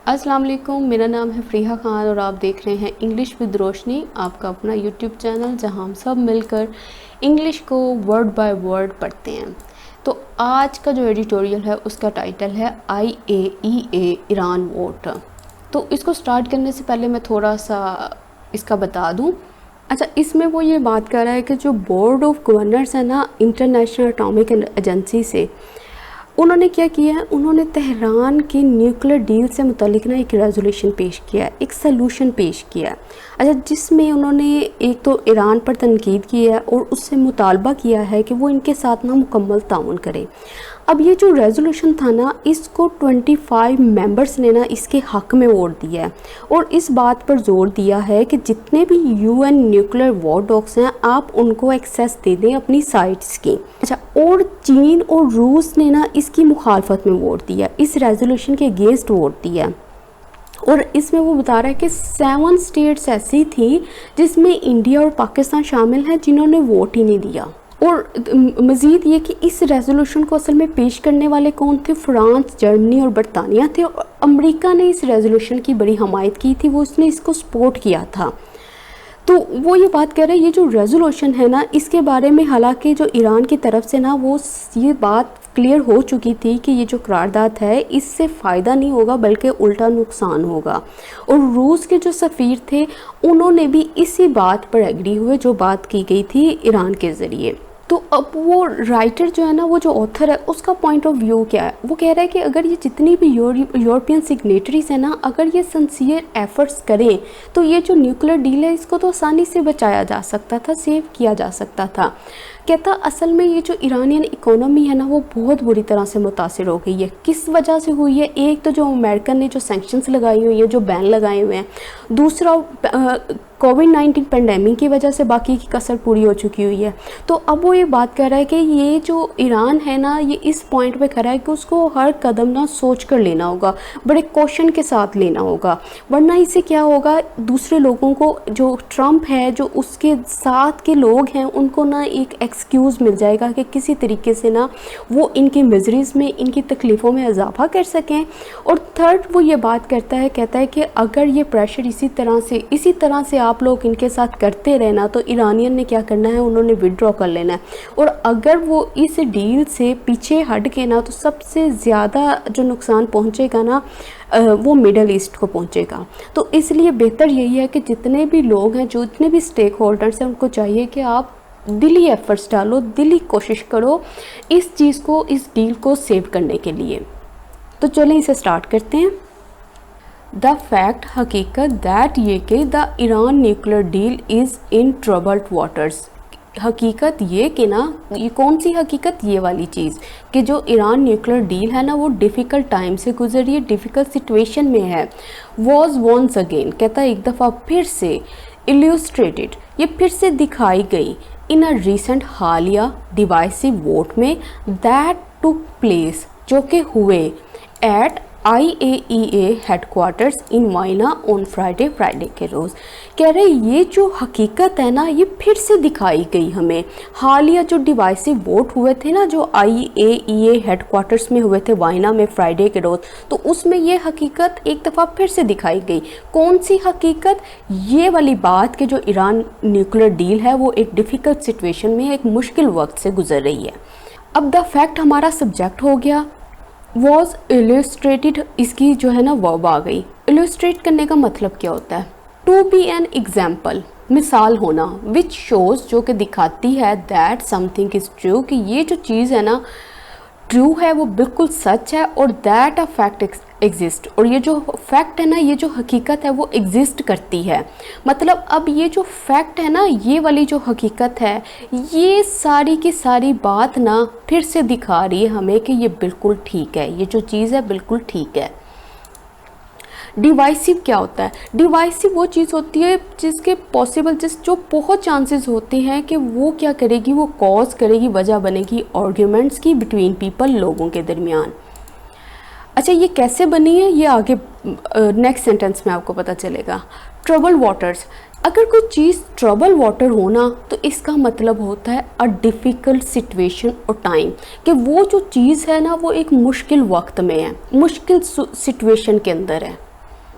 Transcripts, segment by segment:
अस्सलाम वालेकुम, मेरा नाम है फ़रीहा ख़ान और आप देख रहे हैं इंग्लिश विद रोशनी, आपका अपना यूट्यूब चैनल जहां हम सब मिलकर इंग्लिश को वर्ड बाय वर्ड पढ़ते हैं। तो आज का जो एडिटोरियल है उसका टाइटल है IAEA ईरान वोट। तो इसको स्टार्ट करने से पहले मैं थोड़ा सा इसका बता दूं। अच्छा, इसमें वो ये बात कर रहा है कि जो बोर्ड ऑफ गवर्नर्स है ना इंटरनेशनल एटॉमिक एजेंसी से, उन्होंने क्या किया है, उन्होंने तेहरान की न्यूक्लियर डील से मुतल्लिक ना एक रेजोल्यूशन पेश किया है, एक सलूशन पेश किया है। अच्छा, जिसमें उन्होंने एक तो ईरान पर तनकीद की है और उससे मुतालबा किया है कि वो इनके साथ ना मुकम्मल ताउन करे। अब ये जो रेजोल्यूशन था ना, इसको 25 मेंबर्स ने ना इसके हक़ में वोट दिया है और इस बात पर जोर दिया है कि जितने भी UN न्यूक्लियर वॉर डॉक्स हैं आप उनको एक्सेस दे दें अपनी साइट्स की। अच्छा, और चीन और रूस ने ना इसकी मुखालफत में वोट दिया, इस रेजोल्यूशन के अगेंस्ट वोट दिया। और इसमें वो बता रहा है कि 7 स्टेट्स ऐसी थी जिसमें इंडिया और पाकिस्तान शामिल हैं जिन्होंने वोट ही नहीं दिया। और मज़ीद ये कि इस रेजोल्यूशन को असल में पेश करने वाले कौन थे, फ्रांस, जर्मनी और बरतानिया थे। और अमेरिका ने इस रेजोल्यूशन की बड़ी हमायत की थी, वो उसने इसको सपोर्ट किया था। तो वो ये बात कह रहे हैं, ये जो रेजोल्यूशन है ना, इसके बारे में हालांकि जो ईरान की तरफ से ना वो ये बात क्लियर हो चुकी थी कि ये जो करारदाद है इससे फ़ायदा नहीं होगा बल्कि उल्टा नुकसान होगा। और रूस के जो सफ़ीर थे उन्होंने भी इसी बात पर एग्री हुए जो बात की गई थी ईरान के ज़रिए। तो अब वो राइटर जो है ना, वो जो ऑथर है, उसका पॉइंट ऑफ व्यू क्या है, वो कह रहा है कि अगर ये जितनी भी यूरोपियन सिग्नेटरीज़ हैं ना, अगर ये सिंसियर एफर्ट्स करें तो ये जो न्यूक्लियर डील है इसको तो आसानी से बचाया जा सकता था, सेव किया जा सकता था। कहता असल में ये जो ईरानियन इकोनॉमी है ना वो बहुत बुरी तरह से मुतासिर हो गई है। किस वजह से हुई है? एक तो जो अमेरिकन ने जो सैंक्शंस लगाई हुई है, जो बैन लगाए हुए हैं, दूसरा कोविड-19 पेंडेमिक की वजह से बाकी की कसर पूरी हो चुकी हुई है। तो अब वो ये बात कर रहा है कि ये जो ईरान है ना, ये इस पॉइंट पे खड़ा है कि उसको हर कदम ना सोच कर लेना होगा, बड़े कॉशन के साथ लेना होगा, वरना इससे क्या होगा, दूसरे लोगों को, जो ट्रंप है, जो उसके साथ के लोग हैं, उनको ना एक एक्सक्यूज़ मिल जाएगा कि किसी तरीके से ना वो इनकी मिजरीज़ में, इनकी तकलीफ़ों में इजाफा कर सकें। और थर्ड वो ये बात करता है, कहता है कि अगर ये प्रेशर इसी तरह से आप लोग इनके साथ करते रहना तो ईरानियन ने क्या करना है, उन्होंने विड्रॉ कर लेना है। और अगर वो इस डील से पीछे हट के ना, तो सबसे ज़्यादा जो नुकसान पहुँचेगा ना वो मिडल ईस्ट को पहुँचेगा। तो इसलिए बेहतर यही है कि जितने भी लोग हैं, जो जितने भी स्टेक होल्डर्स हैं, उनको चाहिए कि आप दिली एफर्ट्स डालो, दिली कोशिश करो इस चीज़ को, इस डील को सेव करने के लिए। तो चलें इसे स्टार्ट करते हैं। द फैक्ट, हकीकत, दैट ये कि the Iran nuclear deal is in troubled waters. हकीकत ये कि ना, ये कौन सी हकीकत, ये वाली चीज़ कि जो ईरान न्यूक्लियर डील है ना वो डिफ़िकल्ट टाइम से गुजर रही है, डिफ़िकल्ट सिचुएशन में है। वॉज वॉन्स अगेन, कहता है एक दफ़ा फिर से, इल्यूस्ट्रेटेड, ये फिर से दिखाई गई, इन अ रिसेंट हालिया डिवाइसिव वोट में, दैट टुक प्लेस, जो कि हुए at IAEA headquarters in Vienna on Friday के रोज़। कह रहे ये जो हकीकत है ना, ये फिर से दिखाई गई हमें। हालिया जो डिवाइसिव वोट हुए थे ना, जो IAEA हेडक्वार्टर्स में हुए थे वाइना में फ्राइडे के रोज़, तो उसमें ये हकीकत एक दफ़ा फिर से दिखाई गई। कौन सी हकीकत? ये वाली बात कि जो ईरान न्यूक्लियर डील है वो एक डिफ़िकल्ट सिचुएशन में, एक मुश्किल वक्त से गुजर रही है। अब द फैक्ट हमारा सब्जेक्ट हो गया, वॉज इलस्ट्रेटेड, इसकी जो है ना वर्ब आ गई। इलस्ट्रेट करने का मतलब क्या होता है? टू बी एन एग्जाम्पल, मिसाल होना, विच शोज़, जो कि दिखाती है, दैट समथिंग इज़ ट्रू, कि ये जो चीज़ है ना ट्रू है, वो बिल्कुल सच है, और दैट अ फैक्ट एग्जिस्ट, और ये जो फैक्ट है ना, ये जो हकीकत है वो एग्जिस्ट करती है। मतलब अब ये जो फैक्ट है ना, ये वाली जो हकीकत है, ये सारी की सारी बात ना फिर से दिखा रही है हमें कि ये बिल्कुल ठीक है, ये जो चीज़ है बिल्कुल ठीक है। डिवाइसिव क्या होता है? डिवाइसिव वो चीज़ होती है जिसके पॉसिबल, जो बहुत चांसेस होते हैं कि वो क्या करेगी, वो कॉज करेगी, वजह बनेगी आर्ग्यूमेंट्स की बिटवीन पीपल, लोगों के दरमियान। अच्छा, ये कैसे बनी है, ये आगे नेक्स्ट सेंटेंस में आपको पता चलेगा। ट्रबल वाटर्स, अगर कोई चीज़ ट्रबल वाटर होना तो इसका मतलब होता है अ डिफ़िकल्ट सिचुएशन और टाइम, कि वो जो चीज़ है ना वो एक मुश्किल वक्त में है, मुश्किल सिचुएशन के अंदर है।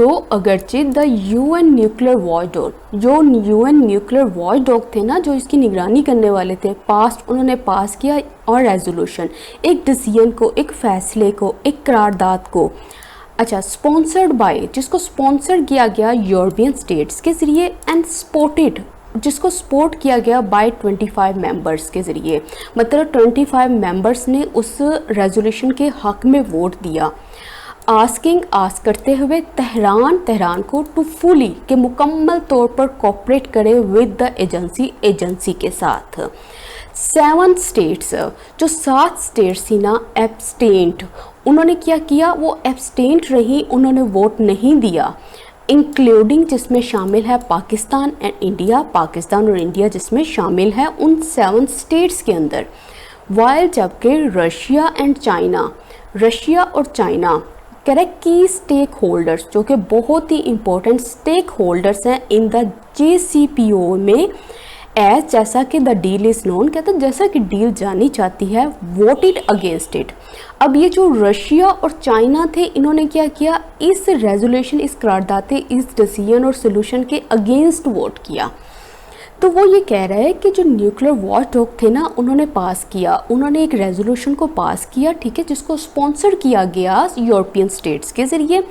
तो अगरचे द यूएन न्यूक्लियर वॉचडॉग, जो यूएन न्यूक्लियर वॉचडॉग थे ना, जो इसकी निगरानी करने वाले थे, उन्होंने पास किया और रेजोल्यूशन, एक डिसीजन को, एक फैसले को, एक करारदाद को, अच्छा, स्पॉन्सर्ड बाय, जिसको स्पॉन्सर किया गया यूरोपियन स्टेट्स के ज़रिए, एंड सपोर्टेड, जिसको सपोर्ट किया गया बाय 25 मेंबर्स के ज़रिए, मतलब 25 मेंबर्स ने उस रेजोल्यूशन के हक़ में वोट दिया। आस्क करते हुए तेहरान को टू फुली, के मुकम्मल तौर पर कोऑपरेट करे विद द एजेंसी के साथ। 7 स्टेट्स, जो 7 स्टेट्स थी ना, एब्सटेंट, उन्होंने क्या किया, वो एब्सटेंट रही, उन्होंने वोट नहीं दिया, इंक्लूडिंग, जिसमें शामिल है पाकिस्तान एंड इंडिया, पाकिस्तान और इंडिया जिसमें शामिल है उन 7 स्टेट्स के अंदर। वाइल जबकि रशिया और चाइना करेक्ट की स्टेक होल्डर्स, जो कि बहुत ही इंपॉर्टेंट स्टेक होल्डर्स हैं इन द JCPOA में, एज जैसा कि द डील इज़ नोन, कहते हैं जैसा कि डील जानी चाहती है, वोटेड अगेंस्ट इट। अब ये जो रशिया और चाइना थे, इन्होंने क्या किया, इस रेजोल्यूशन, इस करारदाद, इस डिसीजन और सोल्यूशन के अगेंस्ट वोट किया। तो वो ये कह रहा है कि जो न्यूक्लियर वॉचडॉग थे ना, उन्होंने पास किया, उन्होंने एक रेजोल्यूशन को पास किया, ठीक है, जिसको स्पॉन्सर किया गया यूरोपियन स्टेट्स के ज़रिए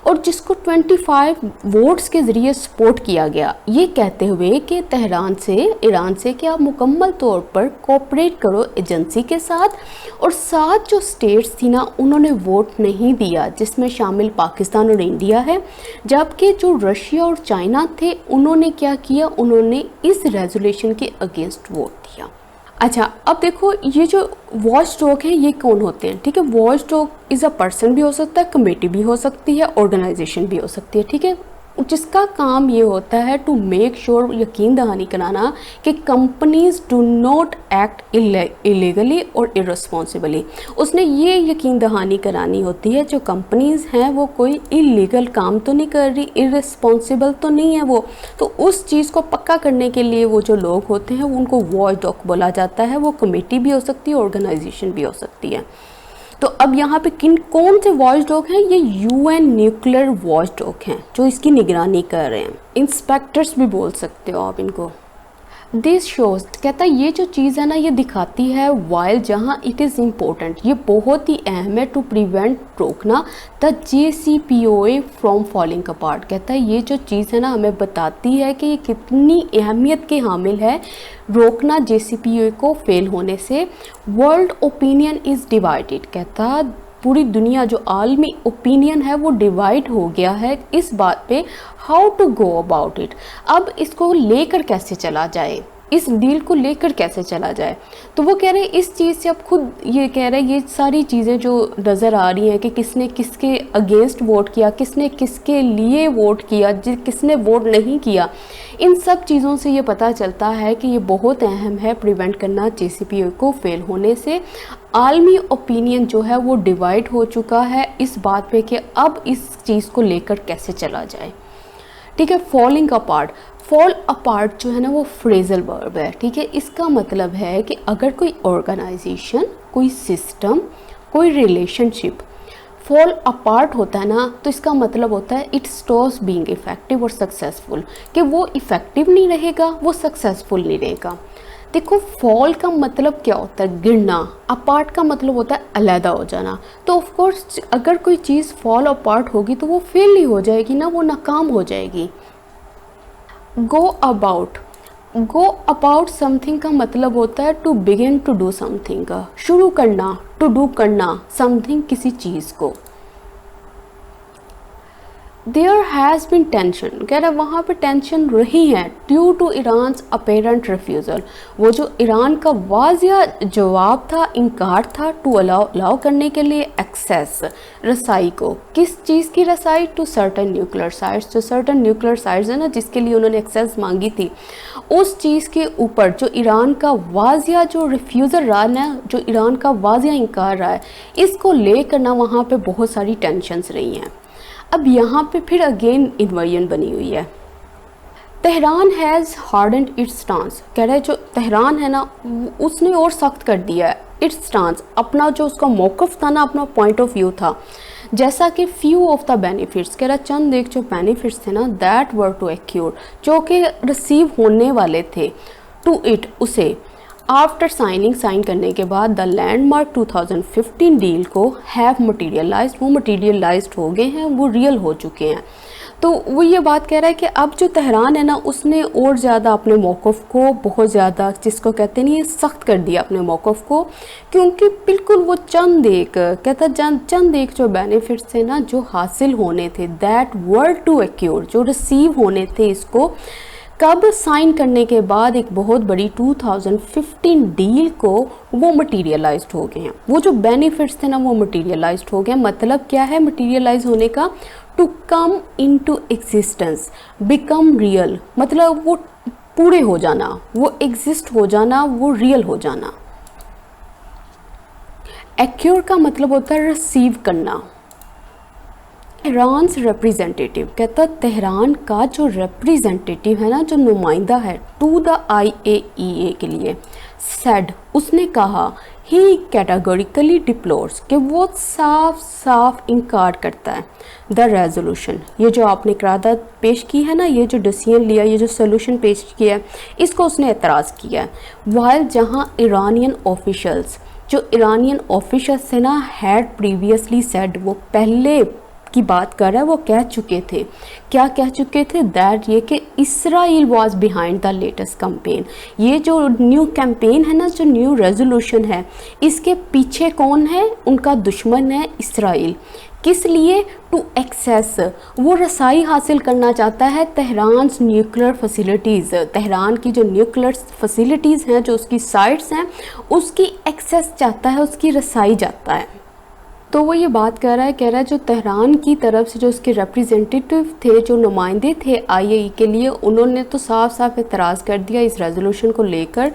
और जिसको 25 वोट्स के ज़रिए सपोर्ट किया गया, ये कहते हुए कि ईरान से कि आप मुकम्मल तौर पर कोऑपरेट करो एजेंसी के साथ। और 7 जो स्टेट्स थी ना, उन्होंने वोट नहीं दिया, जिसमें शामिल पाकिस्तान और इंडिया है, जबकि जो रशिया और चाइना थे, उन्होंने क्या किया, उन्होंने इस रेजोल्यूशन के अगेंस्ट वोट दिया। अच्छा, अब देखो, ये जो वॉच डॉग है, ये कौन होते हैं, ठीक है। Watch dog is a person भी हो सकता है, कमेटी भी हो सकती है, ऑर्गेनाइजेशन भी हो सकती है, ठीक है, जिसका काम ये होता है टू मेक श्योर, यकीन दहानी कराना कि companies do not act illegally और इररिस्पॉन्सिबली। उसने ये यकीन दहानी करानी होती है जो कंपनीज हैं वो कोई इलीगल काम तो नहीं कर रही, इररिस्पॉन्सिबल तो नहीं है वो। तो उस चीज़ को पक्का करने के लिए वो जो लोग होते हैं उनको वॉच डॉग बोला जाता है। वो कमेटी भी हो सकती है, ऑर्गेनाइजेशन भी हो सकती है। तो अब यहाँ पे कौन से वॉच डॉग हैं, ये यूएन न्यूक्लियर वॉच डॉग हैं जो इसकी निगरानी कर रहे हैं। इंस्पेक्टर्स भी बोल सकते हो आप इनको। दिस शोज, कहता है ये जो चीज़ है ना, ये दिखाती है वाइल जहाँ इट इज़ इम्पोर्टेंट, ये बहुत ही अहम है, टू प्रिवेंट, रोकना, the JCPOA from falling apart. कहता है ये जो चीज़ है ना, हमें बताती है कि ये कितनी अहमियत के हामिल है, रोकना JCPOA को फेल होने से। वर्ल्ड ओपिनियन इज़ डिवाइडेड, कहता पूरी दुनिया, जो आलमी ओपिनियन है वो डिवाइड हो गया है इस बात पे, how to go about it. अब इसको लेकर कैसे चला जाए, इस डील को लेकर कैसे चला जाए। तो वो कह रहे हैं इस चीज़ से, अब खुद ये कह रहे हैं, ये सारी चीज़ें जो नज़र आ रही हैं कि किसने किसके अगेंस्ट वोट किया, किसने किसके लिए वोट किया, किसने वोट नहीं किया, इन सब चीज़ों से ये पता चलता है कि ये बहुत अहम है प्रिवेंट करना JCPOA को फेल होने से। आलमी ओपिनियन जो है वो डिवाइड हो चुका है इस बात पे कि अब इस चीज़ को लेकर कैसे चला जाए, ठीक है। फॉलिंग अपार्ट, फॉल अपार्ट जो है ना वो फ्रेजल वर्ब है, ठीक है। इसका मतलब है कि अगर कोई ऑर्गेनाइजेशन, कोई सिस्टम, कोई रिलेशनशिप फॉल अपार्ट होता है ना, तो इसका मतलब होता है इट स्टॉप्स बीइंग इफेक्टिव और सक्सेसफुल, कि वो इफेक्टिव नहीं रहेगा, वो सक्सेसफुल नहीं रहेगा। देखो, फॉल का मतलब क्या होता है, गिरना। अपार्ट का मतलब होता है अलहदा हो जाना। तो ऑफ कोर्स अगर कोई चीज़ फॉल अपार्ट होगी तो वो फेल ही हो जाएगी ना, वो नाकाम हो जाएगी। गो अबाउट समथिंग का मतलब होता है to begin to do something, शुरू करना, टू डू करना समथिंग, किसी चीज़ को। देयर हैज़ बिन टेंशन, कह रहा है वहाँ पे टेंशन रही है, due to Iran's apparent refusal, वो जो ईरान का वाज़िया जवाब था, इनकार था, टू अलाउ करने के लिए एक्सेस, रसाई को, किस चीज़ की रसाई, टू सर्टन न्यूक्लियर साइट्स, जो सर्टन न्यूक्लियर साइट्स है ना जिसके लिए उन्होंने एक्सेस मांगी थी, उस चीज़ के ऊपर जो ईरान का वाज़िया जो रिफ्यूज़ल रहा ना, जो ईरान का वाज़िया इनकार रहा है, इसको लेकर ना वहाँ पे बहुत सारी टेंशन्स रही हैं। अब यहाँ पे फिर अगेन इन्वर्जन बनी हुई है। Tehran has hardened it's stance, कह रहे हैं जो तेहरान है ना उसने और सख्त कर दिया है इट्स स्टांस, अपना जो उसका मौक़िफ़ था ना, अपना पॉइंट ऑफ व्यू था, जैसा कि फ्यू ऑफ द बेनिफिट्स, कह रहा चंद एक जो बेनिफिट्स थे ना, दैट वर टू एक्यूर, जो कि रिसीव होने वाले थे, टू इट उसे, आफ्टर साइन करने के बाद, द लैंडमार्क 2015 डील को हैव मटीरियलाइज्ड, वो मटीरियलाइज्ड हो गए हैं, वो रियल हो चुके हैं। तो वो ये बात कह रहा है कि अब जो तेहरान है ना, उसने और ज़्यादा अपने मौक़िफ़ को बहुत ज़्यादा, जिसको कहते नहीं, सख्त कर दिया अपने मौक़िफ़ को, क्योंकि बिल्कुल वो चंद एक कहता चंद एक जो बेनिफिट्स थे ना जो हासिल होने थे, दैट वर टू एक्योर, जो रिसीव होने थे इसको कब, साइन करने के बाद एक बहुत बड़ी 2015 डील को, वो मटीरियलाइज्ड हो गए हैं। वो जो बेनिफिट्स थे ना वो मटीरियलाइज्ड हो गए। मतलब क्या है मटीरियलाइज होने का? To come into existence, become real, मतलब वो पूरे हो जाना, वो एग्जिस्ट हो जाना, वो रियल हो जाना। एक्योर का मतलब होता है रिसीव करना। तेहरान्स रिप्रेजेंटेटिव, कहता तेहरान का जो रिप्रेजेंटेटिव है ना, जो नुमाइंदा है टू द IAEA के लिए, सेड, उसने कहा, ही कैटेगोरिकली डिप्लोर्स, कि वो साफ साफ इनकार करता है, द रेजोल्यूशन, ये जो आपने करारदाद पेश की है ना, ये जो डिसीजन लिया, ये जो सोल्यूशन पेश किया है, इसको उसने एतराज़ किया है। वाइल जहाँ ईरानियन ऑफिशल्स, जो ईरानियन ऑफिशल्स थे ना, हैड प्रीवियसली सेड, वो पहले की बात कर रहा है, वो कह चुके थे, क्या कह चुके थे? दैट, ये कि Israel was behind the latest campaign, ये जो न्यू कैंपेन है ना, जो न्यू रेजोल्यूशन है, इसके पीछे कौन है? उनका दुश्मन है इसराइल। किस लिए? टू एक्सेस, वो रसाई हासिल करना चाहता है तेहरान न्यूक्लियर फैसिलिटीज़, तेहरान की जो न्यूक्लियर फैसिलिटीज़ हैं, जो उसकी साइट्स हैं, उसकी एक्सेस चाहता है, उसकी रसाई चाहता है। तो वो ये बात कह रहा है जो तेहरान की तरफ से जो उसके रिप्रेजेंटेटिव थे, जो नुमाइंदे थे IAEA के लिए, उन्होंने तो साफ साफ एतराज़ कर दिया इस रेजोल्यूशन को लेकर।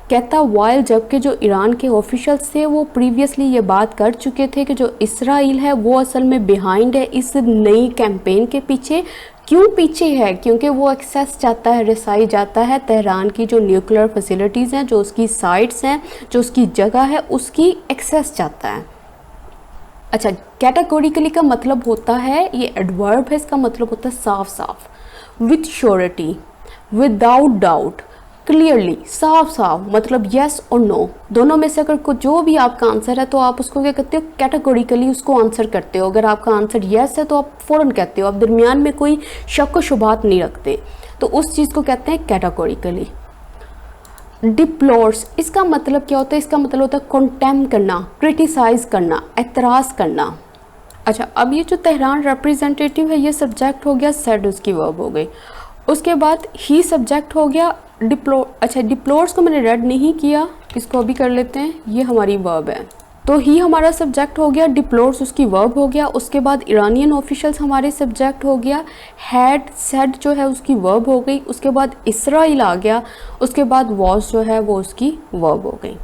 कहता वाइल, जबकि जो ईरान के ऑफिशियल्स थे वो प्रीवियसली ये बात कर चुके थे कि जो इसराइल है वो असल में बिहाइंड है इस नई कैंपेन के पीछे। क्यों पीछे है? क्योंकि वो एक्सेस चाहता है, रसाई जाता है तेहरान की जो न्यूक्लियर फैसिलिटीज़ हैं, जो उसकी साइट्स हैं, जो उसकी जगह है, उसकी एक्सेस चाहता है। अच्छा, कैटेगोरिकली का मतलब होता है, ये एडवर्ब है, इसका मतलब होता है साफ साफ, with surety, without doubt, clearly, साफ साफ, मतलब येस और नो, दोनों में से अगर जो भी आपका आंसर है तो आप उसको क्या कहते हो? कैटेगोरिकली उसको आंसर करते हो। अगर आपका आंसर येस है तो आप फ़ौरन कहते हो, आप दरमियान में कोई शक व शुबात नहीं रखते, तो उस चीज़ को कहते हैं कैटेगोरिकली। डिप्लोर्स, इसका मतलब क्या होता है? इसका मतलब होता है कंडेम करना, क्रिटिसाइज करना, एतराज़ करना। अच्छा, अब ये जो तेहरान रिप्रेजेंटेटिव है ये सब्जेक्ट हो गया, सेड उसकी वर्ब हो गई। उसके बाद ही सब्जेक्ट हो गया, अच्छा डिप्लोर्स को मैंने रेड नहीं किया, इसको अभी कर लेते हैं, ये हमारी वर्ब है, तो ही हमारा सब्जेक्ट हो गया, डिप्लोर्स उसकी वर्ब हो गया। उसके बाद ईरानियन ऑफिशियल्स हमारे सब्जेक्ट हो गया, हैड सेड जो है उसकी वर्ब हो गई। उसके बाद इसराइल आ गया, उसके बाद वॉज जो है वो उसकी वर्ब हो गई।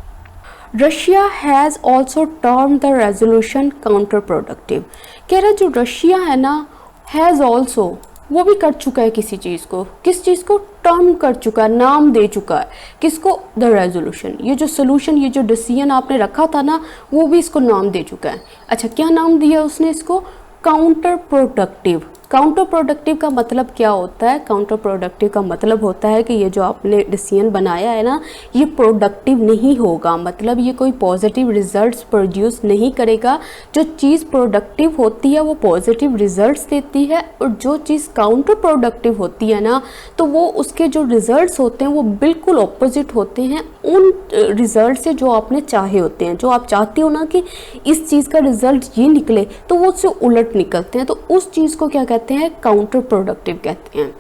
Russia has also term the resolution counter productive, कह रहा है जो रशिया है ना, हैज़ ऑल्सो, वो भी कर चुका है किसी चीज़ को, किस चीज़ को? टर्म कर चुका है, नाम दे चुका है, किसको? द रेजोल्यूशन, ये जो सोल्यूशन, ये जो डिसीजन आपने रखा था ना, वो भी इसको नाम दे चुका है। अच्छा, क्या नाम दिया उसने इसको? Counter productive. काउंटर प्रोडक्टिव का मतलब क्या होता है? काउंटर प्रोडक्टिव का मतलब होता है कि ये जो आपने डिसीजन बनाया है ना, ये प्रोडक्टिव नहीं होगा, मतलब ये कोई पॉजिटिव रिजल्ट्स प्रोड्यूस नहीं करेगा। जो चीज़ प्रोडक्टिव होती है वो पॉजिटिव रिजल्ट्स देती है, और जो चीज़ काउंटर प्रोडक्टिव होती है ना, तो वो उसके जो रिजल्ट्स होते हैं वो बिल्कुल ऑपोजिट होते हैं उन रिजल्ट से जो आपने चाहे होते हैं। जो आप चाहते हो ना कि इस चीज़ का रिजल्ट ये निकले, तो वो उससे उलट निकलते हैं, तो उस चीज़ को क्या कहते हैं? काउंटर प्रोडक्टिव कहते हैं।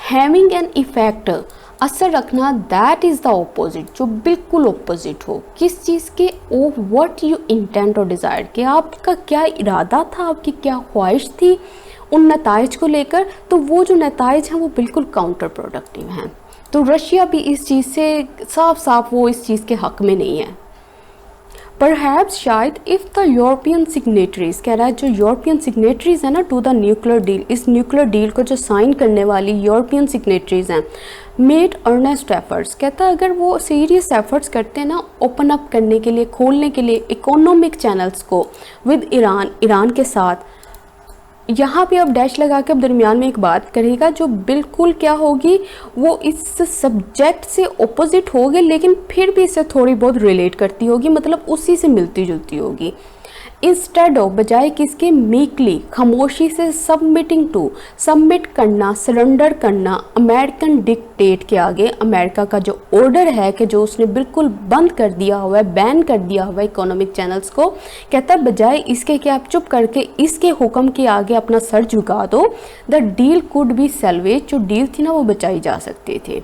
हैविंग एन इफेक्ट, असर रखना, दैट इज़ द ऑपोजिट, जो बिल्कुल ऑपोजिट हो किस चीज़ के? ओ व्हाट यू इंटेंट और डिज़ायर, कि आपका क्या इरादा था, आपकी क्या ख्वाहिश थी उन नताइज को लेकर, तो वो जो नताइज हैं वो बिल्कुल काउंटर प्रोडक्टिव हैं। तो रशिया भी इस चीज़ से साफ साफ वो इस चीज़ के हक़ में नहीं है। परहैप्स शायद इफ़ द यूरोपियन सिग्नेटरीज, कह रहा है जो यूरोपियन सिग्नेटरीज है ना टू द न्यूक्लियर डील, इस न्यूक्लियर डील को जो साइन करने वाली यूरोपियन सिग्नेटरीज हैं, मेड अर्नेस्ट एफर्ट्स, कहता है अगर वो सीरियस एफर्ट्स करते हैं ना ओपन अप करने के लिए, खोलने के लिए इकोनॉमिक चैनल्स को विद ईरान, ईरान के साथ। यहाँ पे अब डैश लगा के अब दरमियान में एक बात करेगा जो बिल्कुल क्या होगी, वो इस सब्जेक्ट से ओपोजिट होगी लेकिन फिर भी इससे थोड़ी बहुत रिलेट करती होगी, मतलब उसी से मिलती जुलती होगी। इंस्टेड ऑफ, बजाय किसके, मीकली, खामोशी से, सबमिटिंग टू, सबमिट करना, सरेंडर करना अमेरिकन डिक्टेट के आगे, अमेरिका का जो ऑर्डर है कि जो उसने बिल्कुल बंद कर दिया हुआ है, बैन कर दिया हुआ है इकोनॉमिक चैनल्स को, कहता है बजाय इसके कि आप चुप करके इसके हुक्म के आगे अपना सर झुका दो, the deal could be salvage, जो डील थी ना वो बचाई जा सकती थी।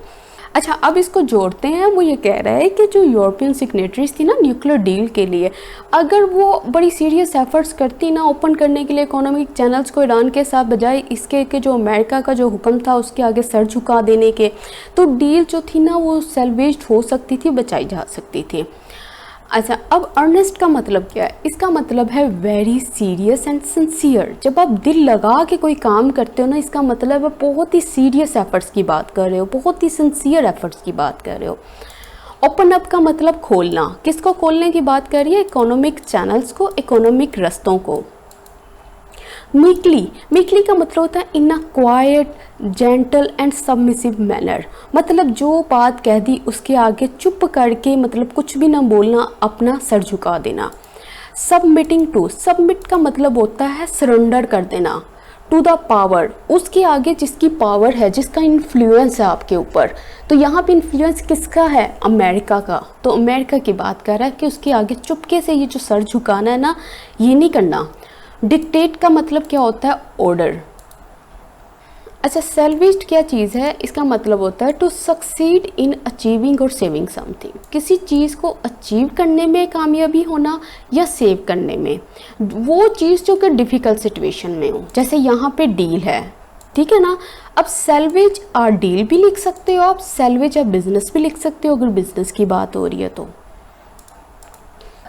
अच्छा, अब इसको जोड़ते हैं। वो ये कह रहा है कि जो यूरोपियन सिग्नेटरीज थी ना न्यूक्लियर डील के लिए, अगर वो बड़ी सीरियस एफर्ट्स करती ना ओपन करने के लिए इकोनॉमिक चैनल्स को ईरान के साथ, बजाय इसके कि जो अमेरिका का जो हुक्म था उसके आगे सर झुका देने के, तो डील जो थी ना वो सैल्वेज हो सकती थी, बचाई जा सकती थी। अच्छा, अब अर्नेस्ट का मतलब क्या है? इसका मतलब है वेरी सीरियस एंड सिंसियर। जब आप दिल लगा के कोई काम करते हो ना, इसका मतलब है बहुत ही सीरियस एफर्ट्स की बात कर रहे हो, बहुत ही सिंसियर एफर्ट्स की बात कर रहे हो। ओपन अप का मतलब खोलना, किसको खोलने की बात कर रही है? इकोनॉमिक चैनल्स को, इकोनॉमिक रस्तों को। मीकली, मीकली का मतलब होता है in a quiet, gentle and submissive manner, मतलब जो बात कह दी उसके आगे चुप करके, मतलब कुछ भी ना बोलना, अपना सर झुका देना। सबमिटिंग टू, सबमिट का मतलब होता है सरेंडर कर देना, टू द पावर, उसके आगे जिसकी पावर है, जिसका इन्फ्लुएंस है आपके ऊपर। तो यहाँ पे इन्फ्लुएंस किसका है? अमेरिका का। तो अमेरिका की बात कर रहा है कि उसके आगे चुपके से ये जो सर झुकाना है ना, ये नहीं करना। डिक्टेट का मतलब क्या होता है? ऑर्डर। अच्छा, सैल्वेज्ड क्या चीज़ है? इसका मतलब होता है टू सक्सीड इन अचीविंग और सेविंग समथिंग, किसी चीज़ को अचीव करने में कामयाबी होना या सेव करने में, वो चीज़ जो कि डिफ़िकल्ट सिचुएशन में हो। जैसे यहाँ पे डील है, ठीक है ना। अब सैल्वेज और डील भी लिख सकते हो आप, सैल्वेज या बिजनेस भी लिख सकते हो अगर बिजनेस की बात हो रही है तो।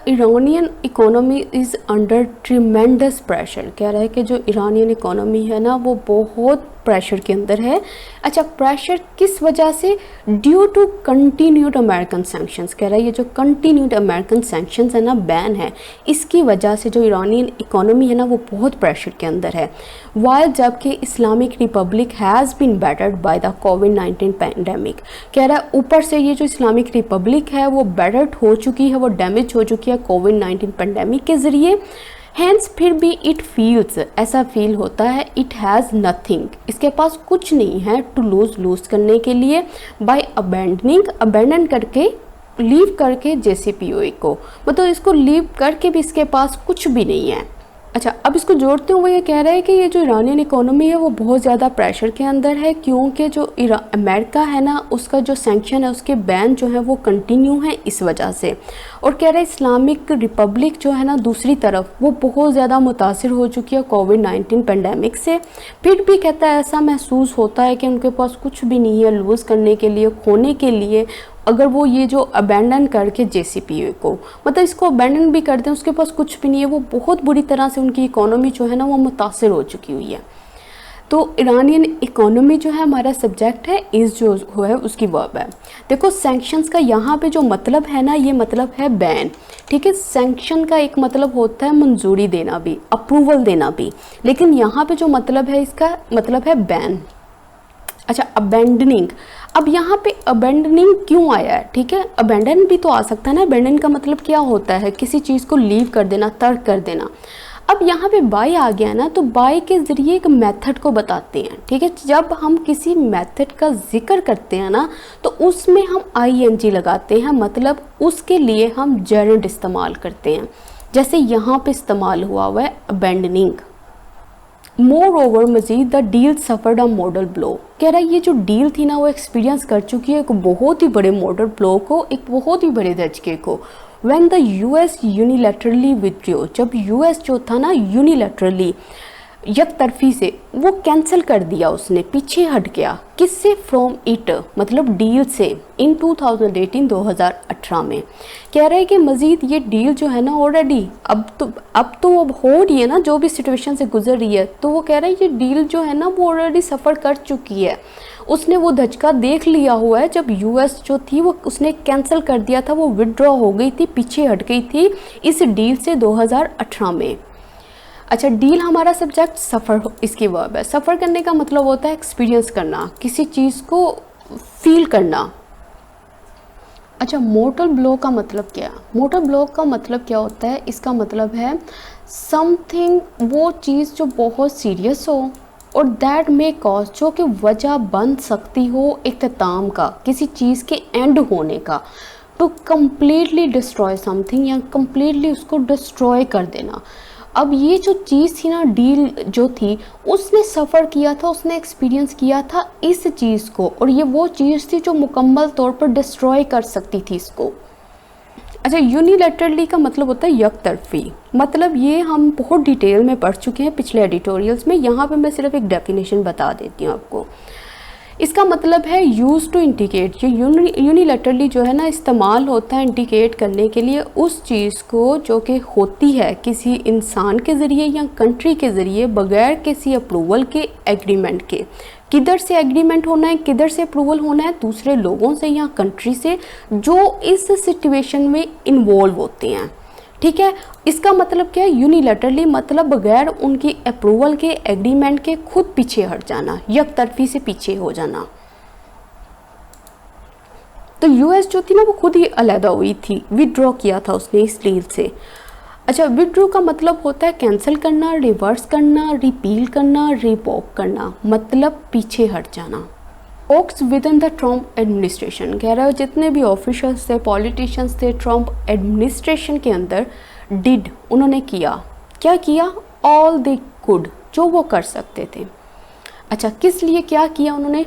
Iranian economy is under tremendous pressure, कह रहा है कि जो ईरानियन इकोनॉमी है ना वो बहुत प्रेशर के अंदर है। अच्छा, प्रेशर किस वजह से? Due to continued American sanctions, कह रहा है ये जो कंटिन्यूड अमेरिकन सैंक्शंस है ना, बैन है, इसकी वजह से जो ईरानियन इकोनॉमी है ना वो बहुत प्रेशर के अंदर है। वाइल जबकि Islamic Republic has been battered by the कोविड-19 पैंडेमिक, कह रहा है ऊपर से ये जो इस्लामिक रिपब्लिक है वो बैटर्ड हो चुकी है, वो डैमेज हो चुकी है कोविड-19 पैंडेमिक के ज़रिए। हैंस फिर भी इट फील्स, ऐसा फील होता है, इट हैज़ नथिंग, इसके पास कुछ नहीं है, टू लूज करने के लिए, बाय अबेंडनिंग, अबेंडन करके, लीव करके JCPOA को, मतलब इसको लीव करके भी इसके पास कुछ भी नहीं है। अच्छा, अब इसको जोड़ते हुए ये कह रहा है कि ये जो ईरानियन इकोनॉमी है वो बहुत ज़्यादा प्रेशर के अंदर है, क्योंकि जो अमेरिका है ना उसका जो सैंक्शन है, उसके बैन जो है वो कंटिन्यू है इस वजह से। और कह रहा है इस्लामिक रिपब्लिक जो है ना दूसरी तरफ वो बहुत ज़्यादा मुतासिर हो चुकी है कोविड-19 पैंडेमिक से। फिर भी कहता है ऐसा महसूस होता है कि उनके पास कुछ भी नहीं है लूज़ करने के लिए, खोने के लिए, अगर वो ये जो अबेंडन करके JCPOA को, मतलब इसको अबेंडन भी कर दें, उसके पास कुछ भी नहीं है, वो बहुत बुरी तरह से उनकी इकोनॉमी जो है ना वो मुतासिर हो चुकी हुई है। तो ईरानियन इकोनॉमी जो है हमारा सब्जेक्ट है, इस जो है उसकी वर्ब है। देखो सैंक्शंस का यहाँ पे जो मतलब है ना, ये मतलब है बैन, ठीक है। सैंक्शन का एक मतलब होता है मंजूरी देना भी, अप्रूवल देना भी, लेकिन यहाँ पे जो मतलब है इसका मतलब है बैन। अच्छा, अबेंडनिंग, अब यहाँ पे अबेंडनिंग क्यों आया है? ठीक है, अबेंडन भी तो आ सकता है ना। अबेंडन का मतलब क्या होता है? किसी चीज़ को लीव कर देना, तर्क कर देना। अब यहाँ पे बाय आ गया ना, तो बाय के ज़रिए एक मेथड को बताते हैं, ठीक है। जब हम किसी मेथड का जिक्र करते हैं ना तो उसमें हम ING लगाते हैं, मतलब उसके लिए हम जेरेंड इस्तेमाल करते हैं, जैसे यहाँ पे इस्तेमाल हुआ है अबेंडनिंग। मोर ओवर मजीद the deal suffered a mortal blow, कह रहा है ये जो डील थी ना वो एक्सपीरियंस कर चुकी है एक बहुत ही बड़े मॉडल ब्लो को, एक बहुत ही बड़े धचके को। When the US unilaterally withdrew, जब US जो था ना यूनिलैटरली एक तरफी से वो कैंसिल कर दिया, उसने पीछे हट गया। किससे? फ्रॉम इट, मतलब डील से, इन 2018 में। कह रहे हैं कि मज़ीद ये डील जो है ना ऑलरेडी अब हो रही है ना, जो भी सिचुएशन से गुजर रही है, तो वो कह रहे हैं ये डील जो है ना वो ऑलरेडी सफ़र कर चुकी है। उसने वो धचका देख लिया हुआ है जब यूएस जो थी वो उसने कैंसिल कर दिया था, वो विड्रॉ हो गई थी, पीछे हट गई थी इस डील से 2018 में। अच्छा, डील हमारा सब्जेक्ट, सफ़र इसकी वर्ब है। सफ़र करने का मतलब होता है एक्सपीरियंस करना, किसी चीज़ को फील करना। अच्छा, मोर्टल ब्लो का मतलब क्या है? मोर्टल ब्लो का मतलब क्या होता है? इसका मतलब है समथिंग, वो चीज़ जो बहुत सीरियस हो और दैट मे कॉज, जो कि वजह बन सकती हो इख्तिताम का, किसी चीज़ के एंड होने का। टू कम्प्लीटली डिस्ट्रॉय समथिंग, या कम्प्लीटली उसको डिस्ट्रॉय कर देना। अब ये जो चीज़ थी ना, डील जो थी, उसने सफ़र किया था, उसने एक्सपीरियंस किया था इस चीज़ को, और ये वो चीज़ थी जो मुकम्मल तौर पर डिस्ट्रॉय कर सकती थी इसको। अच्छा, यूनिलैटरली का मतलब होता है यकतरफी। मतलब ये हम बहुत डिटेल में पढ़ चुके हैं पिछले एडिटोरियल्स में, यहाँ पे मैं सिर्फ एक डेफिनेशन बता देती हूँ आपको। इसका मतलब है यूज़ टू इंडिकेट, ये यूनिलैटरली जो है ना इस्तेमाल होता है इंडिकेट करने के लिए उस चीज़ को जो कि होती है किसी इंसान के ज़रिए या कंट्री के ज़रिए बगैर किसी अप्रूवल के, एग्रीमेंट के। किधर से एग्रीमेंट होना है, किधर से अप्रूवल होना है? दूसरे लोगों से या कंट्री से जो इस सिचुएशन में इन्वॉल्व होते हैं। ठीक है, इसका मतलब क्या है? यूनिलैटरली मतलब बगैर उनकी अप्रूवल के, एग्रीमेंट के, खुद पीछे हट जाना, यकतरफी से पीछे हो जाना। तो यूएस जो थी ना वो खुद ही अलहदा हुई थी, विड्रॉ किया था उसने इस डील से। अच्छा, विड्रॉ का मतलब होता है कैंसिल करना, रिवर्स करना, रिपील करना, रिवोक करना, मतलब पीछे हट जाना। Hawks within the Trump administration, कह रहा है जितने भी ऑफिशियल्स थे, पॉलिटिशियंस थे ट्रम्प एडमिनिस्ट्रेशन के अंदर, डिड, उन्होंने किया, क्या किया? ऑल दे कुड, जो वो कर सकते थे। अच्छा, किस लिए क्या किया उन्होंने?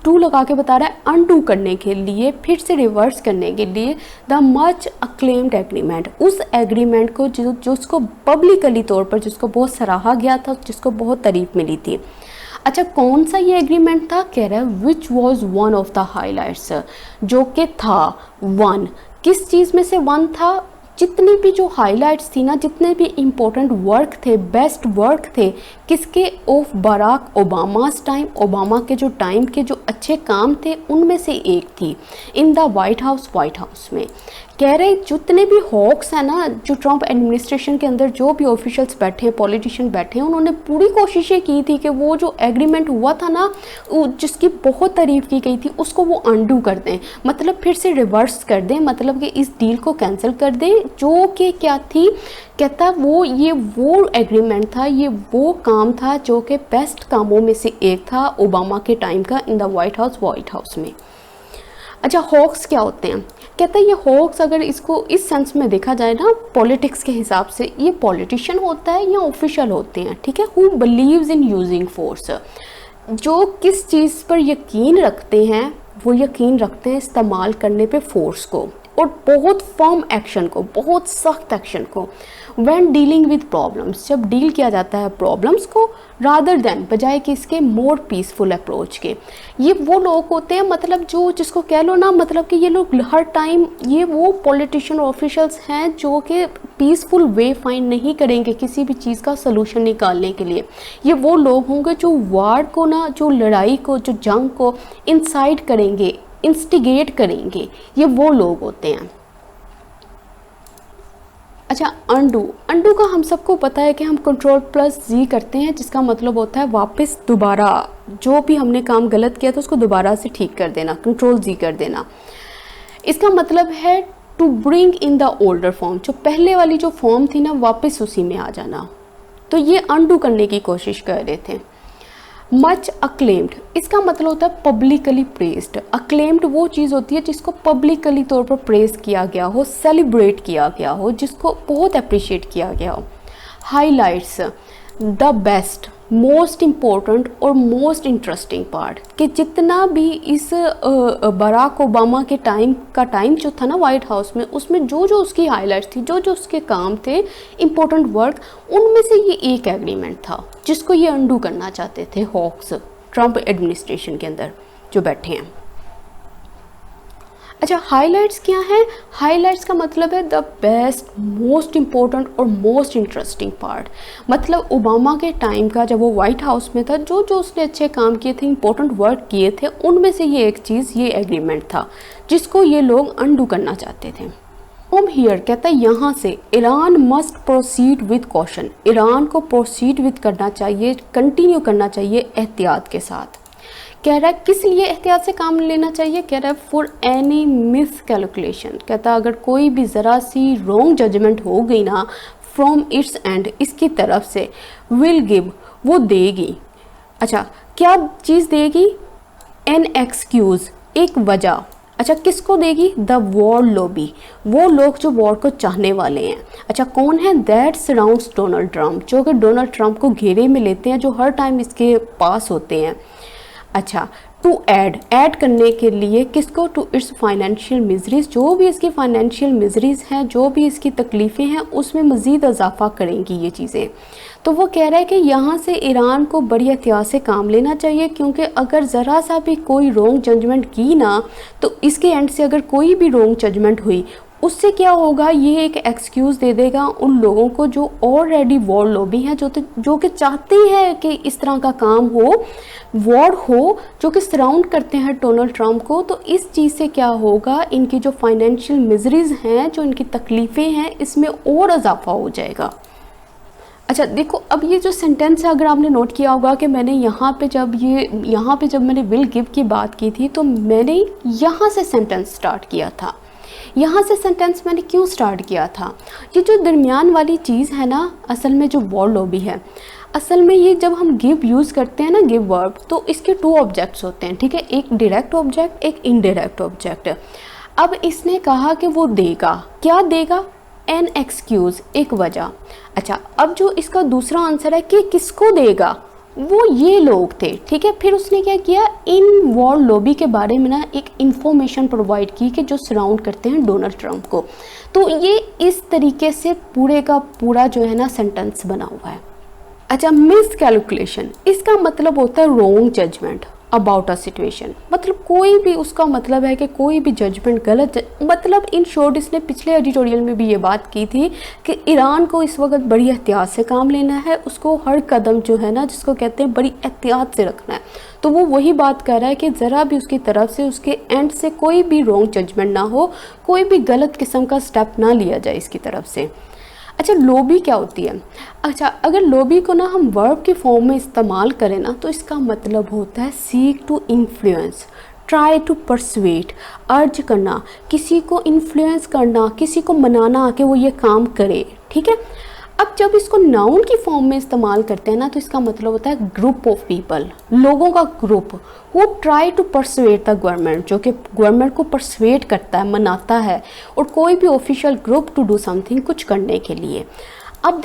टू लगा के बता रहा है, अनडू करने के लिए, फिर से रिवर्स करने के लिए। द मच अक्लेम्ड एग्रीमेंट, उस एग्रीमेंट को जो उसको पब्लिकली तौर पर जिसको बहुत सराहा गया था, जिसको बहुत तारीफ मिली थी। अच्छा, कौन सा ये एग्रीमेंट था? कह रहा है which was one of the highlights, जो कि था वन, किस चीज़ में से वन था? जितनी भी जो हाईलाइट्स थी ना, जितने भी इम्पोर्टेंट वर्क थे, बेस्ट वर्क थे, किसके? Of Barack Obama's time, Obama के जो टाइम के जो अच्छे काम थे उनमें से एक थी इन द वाइट हाउस में। कह रहे जितने भी हॉक्स हैं ना, जो ट्रम्प एडमिनिस्ट्रेशन के अंदर जो भी ऑफिशियल्स बैठे हैं, पॉलिटिशियन बैठे हैं, उन्होंने पूरी कोशिशें की थी कि वो जो एग्रीमेंट हुआ था ना, जिसकी बहुत तारीफ की गई थी, उसको वो अनडू कर दें, मतलब फिर से रिवर्स कर दें, मतलब कि इस डील को कैंसिल कर दें, जो कि क्या थी? कहता ये वो एग्रीमेंट था, ये वो काम था जो कि बेस्ट कामों में से एक था ओबामा के टाइम का इन द वाइट हाउस में। अच्छा, हॉक्स क्या होते हैं? कहता है ये हॉक्स, अगर इसको इस सेंस में देखा जाए ना पॉलिटिक्स के हिसाब से, ये पॉलिटिशियन होता है या ऑफिशियल होते हैं, ठीक है, who believes in using force, जो किस चीज़ पर यकीन रखते हैं? वो यकीन रखते हैं इस्तेमाल करने पे फोर्स को, और बहुत फर्म एक्शन को, बहुत सख्त एक्शन को। व्हेन डीलिंग विद प्रॉब्लम्स, जब डील किया जाता है प्रॉब्लम्स को, रादर देन, बजाय कि इसके मोर पीसफुल अप्रोच के। ये वो लोग होते हैं, मतलब जो जिसको कह लो ना, मतलब कि ये लोग हर टाइम, ये वो पॉलिटिशियन ऑफिशियल्स हैं जो कि पीसफुल वे फाइंड नहीं करेंगे किसी भी चीज़ का सलूशन निकालने के लिए। ये वो लोग होंगे जो वार को ना, जो लड़ाई को, जो जंग को इंसाइट करेंगे, इंस्टिगेट करेंगे, ये वो लोग होते हैं। अच्छा, अंडू का हम सबको पता है कि हम Ctrl+Z करते हैं, जिसका मतलब होता है वापस दोबारा, जो भी हमने काम गलत किया था उसको दोबारा से ठीक कर देना, Ctrl+Z कर देना। इसका मतलब है to bring in the older form, जो पहले वाली जो फॉर्म थी ना, वापस उसी में आ जाना। तो ये अंडू करने की कोशिश कर रहे थे। मच अक्लेम्ड, इसका मतलब होता है पब्लिकली प्रेस्ड। अक्लेम्ड वो चीज़ होती है जिसको पब्लिकली तौर पर प्रेस किया गया हो, सेलिब्रेट किया गया हो, जिसको बहुत अप्रिशिएट किया गया हो। Highlights, the best, most important और मोस्ट इंटरेस्टिंग पार्ट कि जितना भी इस बराक ओबामा के टाइम जो था ना वाइट हाउस में, उसमें जो जो उसकी हाईलाइट्स थी, जो जो उसके काम थे इम्पोर्टेंट वर्क, उनमें से ये एक एग्रीमेंट था जिसको ये अंडू करना चाहते थे हॉक्स, ट्रंप एडमिनिस्ट्रेशन के अंदर जो बैठे हैं। अच्छा, हाइलाइट्स क्या है? हाइलाइट्स का मतलब है द बेस्ट, मोस्ट इम्पोर्टेंट और मोस्ट इंटरेस्टिंग पार्ट। मतलब ओबामा के टाइम का जब वो वाइट हाउस में था, जो जो उसने अच्छे काम किए थे, इंपॉर्टेंट वर्क किए थे, उनमें से ये एक चीज़, ये एग्रीमेंट था जिसको ये लोग अंडू करना चाहते थे। फ्रॉम हियर कहता है यहाँ से Iran must proceed with caution, Iran को प्रोसीड विद करना चाहिए, कंटिन्यू करना चाहिए एहतियात के साथ। कह रहा है किस लिए एहतियात से काम लेना चाहिए? कह रहा है फॉर एनी मिस कैलकुलेशन, कहता है अगर कोई भी ज़रा सी रॉन्ग जजमेंट हो गई ना फ्रॉम इट्स एंड, इसकी तरफ से, विल गिव, वो देगी। अच्छा, क्या चीज़ देगी? एन एक्सक्यूज़, एक वजह। अच्छा, किसको देगी? द वॉर लॉबी, वो लोग जो वॉर को चाहने वाले हैं। अच्छा, कौन है? दैट सराउंड्स डोनाल्ड ट्रंप, जो कि डोनाल्ड ट्रंप को घेरे में लेते हैं, जो हर टाइम इसके पास होते हैं। अच्छा, टू ऐड करने के लिए किसको? टू इट्स फाइनेंशियल मिजरीज, जो भी इसकी फाइनेंशियल मिजरीज हैं, जो भी इसकी तकलीफ़ें हैं, उसमें मज़ीद इजाफा करेंगी ये चीज़ें। तो वो कह रहा है कि यहाँ से ईरान को बड़ी एहतियात से काम लेना चाहिए, क्योंकि अगर ज़रा सा भी कोई रॉन्ग जजमेंट की ना, तो इसके एंड से अगर कोई भी रॉन्ग जजमेंट हुई, उससे क्या होगा? ये एक एक्सक्यूज़ दे देगा उन लोगों को जो ऑलरेडी वॉर लॉबी हैं, जो कि चाहते हैं कि इस तरह का काम हो, वॉर हो, जो कि सराउंड करते हैं डोनाल्ड ट्रंप को। तो इस चीज़ से क्या होगा? इनकी जो फाइनेंशियल मिजरीज हैं, जो इनकी तकलीफ़ें हैं, इसमें और इजाफा हो जाएगा। अच्छा देखो, अब ये जो सेंटेंस है, अगर आपने नोट किया होगा कि मैंने यहाँ पे जब मैंने विल गिव की बात की थी, तो मैंने यहाँ से सेंटेंस स्टार्ट किया था। यहाँ से सेंटेंस मैंने क्यों स्टार्ट किया था? ये जो दरमियान वाली चीज़ है ना, असल में जो वॉर लॉबी है, असल में ये जब हम गिव यूज़ करते हैं ना, गिव वर्ब, तो इसके टू ऑब्जेक्ट्स होते हैं, ठीक है, एक डायरेक्ट ऑब्जेक्ट, एक इनडायरेक्ट ऑब्जेक्ट। अब इसने कहा कि वो देगा, क्या देगा? एन एक्सक्यूज़, एक वजह। अच्छा, अब जो इसका दूसरा आंसर है कि किसको देगा, वो ये लोग थे, ठीक है। फिर उसने क्या किया? इन वॉर लॉबी के बारे में ना एक इंफॉर्मेशन प्रोवाइड की कि जो सराउंड करते हैं डोनाल्ड ट्रंप को। तो ये इस तरीके से पूरे का पूरा जो है ना सेंटेंस बना हुआ है। अच्छा, मिस कैलकुलेशन, इसका मतलब होता है wrong judgement about a situation. मतलब कोई भी, उसका मतलब है कि कोई भी जजमेंट गलत, मतलब इन शॉर्ट इसने पिछले एडिटोरियल में भी ये बात की थी कि ईरान को इस वक्त बड़ी एहतियात से काम लेना है, उसको हर कदम जो है ना, जिसको कहते हैं बड़ी एहतियात से रखना है। तो वो वही बात कर रहा है कि ज़रा भी उसकी तरफ से, उसके एंड से कोई भी रॉन्ग जजमेंट ना हो, कोई भी गलत किस्म का स्टेप ना लिया जाए इसकी तरफ से। अच्छा, लॉबी क्या होती है? अच्छा, अगर लॉबी को ना हम वर्ब के फॉर्म में इस्तेमाल करें ना, तो इसका मतलब होता है seek to influence, try to persuade, urge करना, किसी को इन्फ्लुएंस करना, किसी को मनाना कि वो ये काम करे, ठीक है। अब जब इसको नाउन की फॉर्म में इस्तेमाल करते हैं ना, तो इसका मतलब होता है ग्रुप ऑफ पीपल, लोगों का ग्रुप। वो try to persuade the government, जो कि गवर्नमेंट को परसुएट करता है, मनाता है, और कोई भी official group to do something, कुछ करने के लिए। अब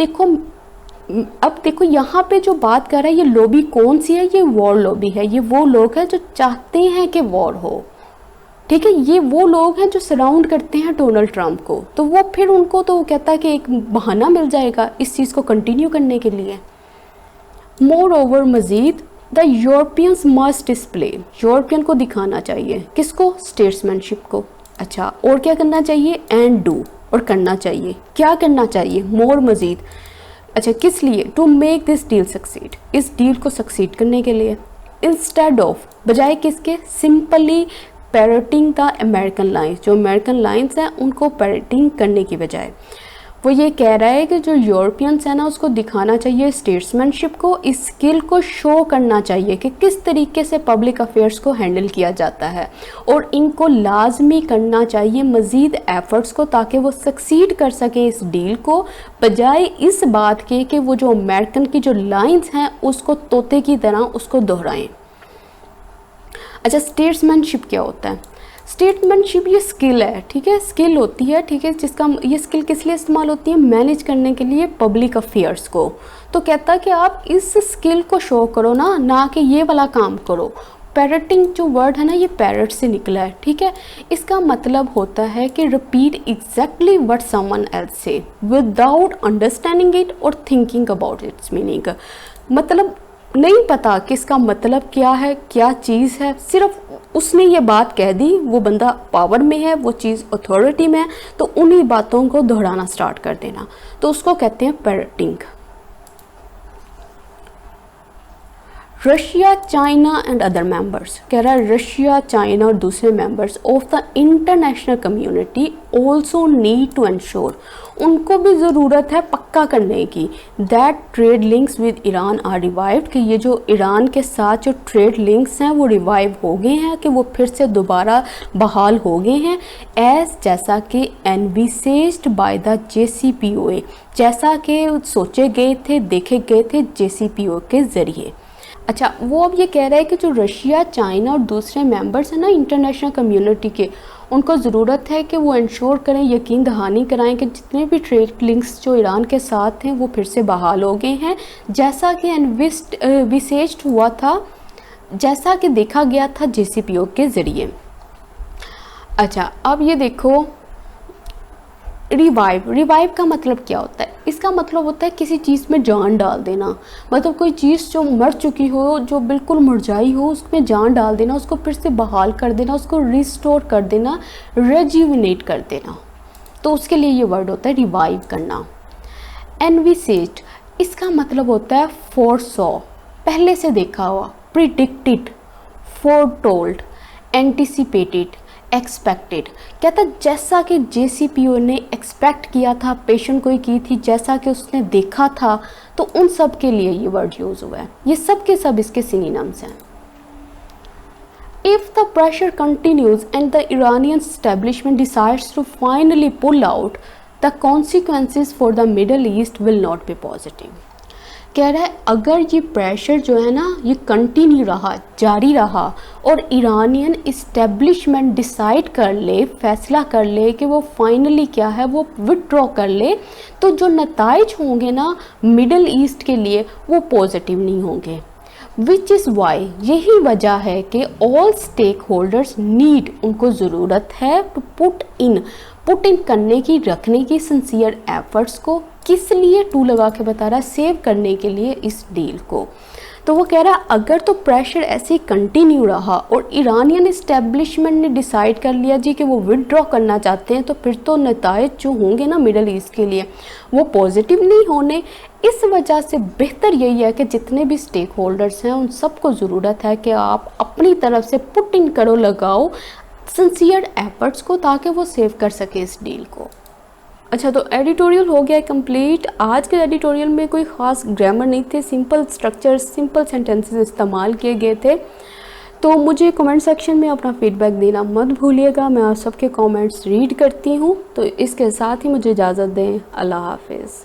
देखो यहाँ पे जो बात कर रहा है, ये लॉबी कौन सी है? ये वॉर लॉबी है। ये वो लोग हैं जो चाहते हैं कि वॉर हो, ठीक है। ये वो लोग हैं जो सराउंड करते हैं डोनाल्ड ट्रंप को। तो वो फिर उनको, तो वो कहता है कि एक बहाना मिल जाएगा इस चीज़ को कंटिन्यू करने के लिए। मोर ओवर, मज़ीद, the Europeans must display, European को दिखाना चाहिए, किसको? स्टेट्समैनशिप को। अच्छा, और क्या करना चाहिए? एंड डू, और करना चाहिए, क्या करना चाहिए? मोर, मज़ीद। अच्छा, किस लिए? To make this deal succeed, इस डील को सक्सीड करने के लिए। इंस्टेड ऑफ, बजाय किसके? Simply parroting the American lines, जो अमेरिकन लाइन्स हैं उनको पैरेटिंग करने की बजाय वो ये कह रहा है कि जो यूरोपियंस है ना, उसको दिखाना चाहिए स्टेट्समैनशिप को, इस स्किल को शो करना चाहिए कि किस तरीके से पब्लिक अफेयर्स को हैंडल किया जाता है, और इनको लाजमी करना चाहिए मज़ीद एफर्ट्स को, ताकि वो सक्सीड कर सकें इस डील को, बजाय इस बात के कि वो जो अमेरिकन की जो लाइन्स हैं उसको तोते की तरह उसको दोहराएं। अच्छा, स्टेट्समैनशिप क्या होता है? स्टेटमैनशिप ये स्किल है, ठीक है, स्किल होती है, ठीक है, जिसका ये स्किल किस लिए इस्तेमाल होती है, मैनेज करने के लिए पब्लिक अफेयर्स को। तो कहता है कि आप इस स्किल को शो करो ना कि ये वाला काम करो। पैरटिंग जो वर्ड है ना, ये पैरट से निकला है, ठीक है। इसका मतलब होता है कि repeat exactly what someone else से विदाउट अंडरस्टैंडिंग इट और थिंकिंग अबाउट इट्स मीनिंग। मतलब नहीं पता कि इसका मतलब क्या है, क्या चीज़ है, सिर्फ उसने ये बात कह दी, वो बंदा पावर में है, वो चीज़ अथॉरिटी में है, तो उन्हीं बातों को दोहराना स्टार्ट कर देना, तो उसको कहते हैं parroting. Russia, China and other members, कह रहा है रशिया, चाइना और दूसरे members of the international community also need to ensure, उनको भी ज़रूरत है पक्का करने की, that trade links with Iran are revived, कि ये जो ईरान के साथ जो ट्रेड लिंक्स हैं वो रिवाइव हो गए हैं, कि वो फिर से दोबारा बहाल हो गए हैं, एज जैसा कि एनविसेज्ड बाय द JCPOA, जैसा कि सोचे गए थे, देखे गए थे JCPOA के ज़रिए। अच्छा, वो अब ये कह रहा है कि जो रशिया, चाइना और दूसरे मेंबर्स हैं ना इंटरनेशनल कम्युनिटी के, उनको ज़रूरत है कि वो इंश्योर करें, यकीन दहानी कराएं कि जितने भी ट्रेड लिंक्स जो ईरान के साथ हैं वो फिर से बहाल हो गए हैं, जैसा कि एनविसेज्ड हुआ था, जैसा कि देखा गया था JCPOA के ज़रिए। अच्छा, अब ये देखो रिवाइव का मतलब क्या होता है, इसका मतलब होता है किसी चीज़ में जान डाल देना, मतलब कोई चीज़ जो मर चुकी हो, जो बिल्कुल मुरझाई हो, उसमें जान डाल देना, उसको फिर से बहाल कर देना, उसको रिस्टोर कर देना, रेज्यूविनेट कर देना, तो उसके लिए ये वर्ड होता है रिवाइव करना। एनविसेज्ड, इसका मतलब होता है फोरसॉ, पहले से देखा हुआ, प्रिडिक्टेड, फोरटोल्ड, एंटिसिपेटेड, एक्सपेक्टेड, कहता जैसा कि JCPOA ने एक्सपेक्ट किया था, पेशेंट कोई की थी, जैसा कि उसने देखा था, तो उन सब के लिए ये वर्ड यूज़ हुआ है, ये सब के सब इसके सिनोनिम्स हैं। If the pressure continues and the Iranian establishment decides to finally pull out, the consequences for the Middle East will not be positive. कह रहा है अगर ये प्रेशर जो है ना ये कंटिन्यू रहा, जारी रहा, और ईरानियन इस्टेब्लिशमेंट डिसाइड कर ले, फैसला कर ले कि वो फाइनली क्या है वो विथड्रॉ कर ले, तो जो नताइज होंगे ना मिडल ईस्ट के लिए वो पॉजिटिव नहीं होंगे। विच इज़ वाई, यही वजह है कि ऑल स्टेक होल्डर्स नीड, उनको ज़रूरत है टू पुट इन करने की, रखने की सिंसियर एफर्ट्स को, किस लिए, टू लगा के बता रहा है, सेव करने के लिए इस डील को। तो वो कह रहा है अगर तो प्रेशर ऐसे कंटिन्यू रहा और ईरानियन इस्टेब्लिशमेंट ने डिसाइड कर लिया जी कि वो विथड्रॉ करना चाहते हैं, तो फिर तो नताइज जो होंगे ना मिडल ईस्ट के लिए वो पॉजिटिव नहीं होने। इस वजह से बेहतर यही है कि जितने भी स्टेक होल्डर्स हैं उन सबको ज़रूरत है कि आप अपनी तरफ से पुट इन करो, लगाओ सिंसियर एफर्ट्स को, ताकि वो सेव कर सके इस डील को। अच्छा, तो एडिटोरियल हो गया कंप्लीट। आज के एडिटोरियल में कोई ख़ास ग्रामर नहीं थे, सिंपल स्ट्रक्चर, सिंपल सेंटेंसेस इस्तेमाल किए गए थे। तो मुझे कमेंट सेक्शन में अपना फीडबैक देना मत भूलिएगा, मैं आप सबके कमेंट्स रीड करती हूँ। तो इसके साथ ही मुझे इजाज़त दें, अल्लाह हाफिज़।